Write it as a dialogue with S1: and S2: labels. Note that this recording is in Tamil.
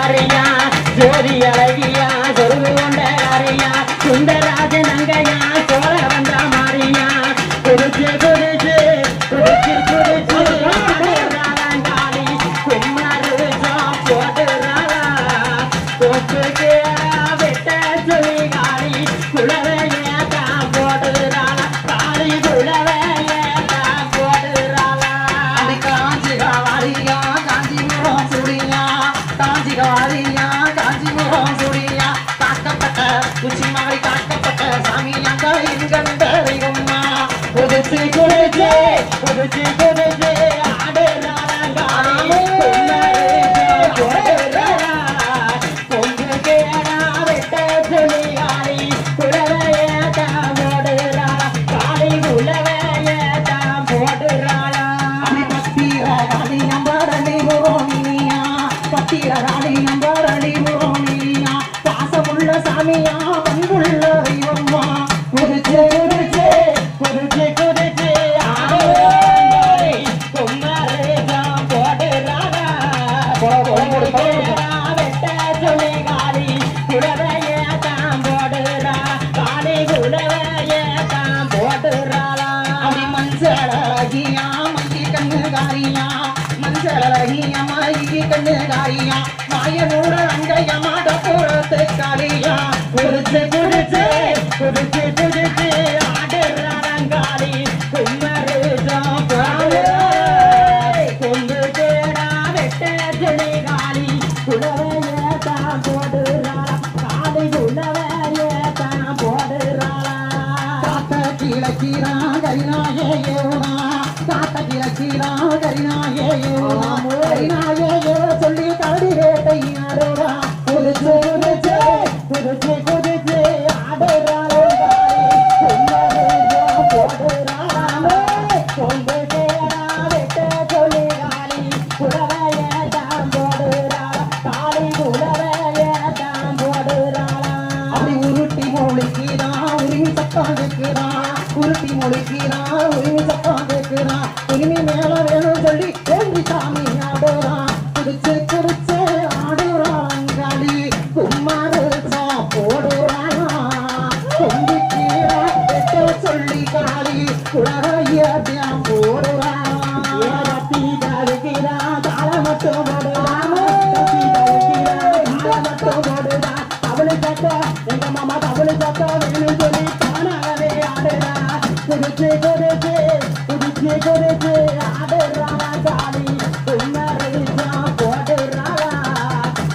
S1: மாறியா ஜோதி அழகியா சொருகு கொண்ட காரியா சுந்தராஜன் அங்கையா சோழ வந்த மாறியா குதிச்சு குதிச்சு குதிச்சு குதிச்சு ராங்காளி குமாரு போட்டுறாளா கொப்பு கேடா வெட்ட சொல்லி காளி குளவைய தான் போட்டுறாளா காளி குளவைய தான் போட்டுறாளா
S2: காஞ்சி காவாரியா காஞ்சிபுரம் சுடியா காஞ்சி காவாரியா காஞ்சிபுரம் சுடியா காக்கப்பட்ட குச்சி மகளை காக்கப்பட்ட சாமி அங்க எங்கண்ட தெய்வம்மா
S1: குதிச்சு குதிச்சு குதிச்சு குதிச்சு ஆடுறாளி போட்டுறாளா கொம்பு கேடா வெட்ட சொல்லி காளி குளவைய தான் போடுறாளா காளி குளவைய தான் போடுறாளா
S2: பத்திரகாளி நம்பரடி புரோமியா பத்திரகாளி நம்பரடி புரோமியா பாசமுள்ள சாமியா பண்புள்ள தெய்வம்மா
S1: குதிச்சு குதிச்சு குதிச்சு குதிச்சு ஆடுறாளி குமாரு தான் போடுறாளா வெட்ட சொல்லி காளி குளவைய தான் போடுறா காளி குளவைய தான் போடுறாளா
S2: அப்படி மஞ்சளகியா மங்கி கண்ணுகாரியா மஞ்சளகியா மங்கி கண்ணுகாரியா மாயனோட அங்கைய மாட போறது காரியா
S1: குதிச்சு குதிச்சு குதிச்சு குதிச்சு ஆடுறாளி குமாரு தான் போடுறா கொம்பு கேடா வெட்ட சொல்லி காளி குளவைய தான் போடுறாளா காளி குளவைய தான் போடுறாளா
S2: காத்த கிழக்கீரா கரிநாயேயோனா காத்த கிழக்கீரா கரிநாயேயோனா கரிநாயேயோ சொல்லி கரடி வேட்டை ஆடுறா
S1: குதிச்சு குதிச்சு குதிச்சு குதிச்சு ஆடுறாளி குமாரு தான் போடுறாளா கொம்பு கேடா வெட்ட சொல்லி காளி குளவைய தான் போடுறாளா காளி குளவைய தான் போடுறாளா
S2: அப்படி உருட்டி மொழிக்கிறா உரிமை சத்தம் வைக்கிறா உருட்டி மொழிக்கிறா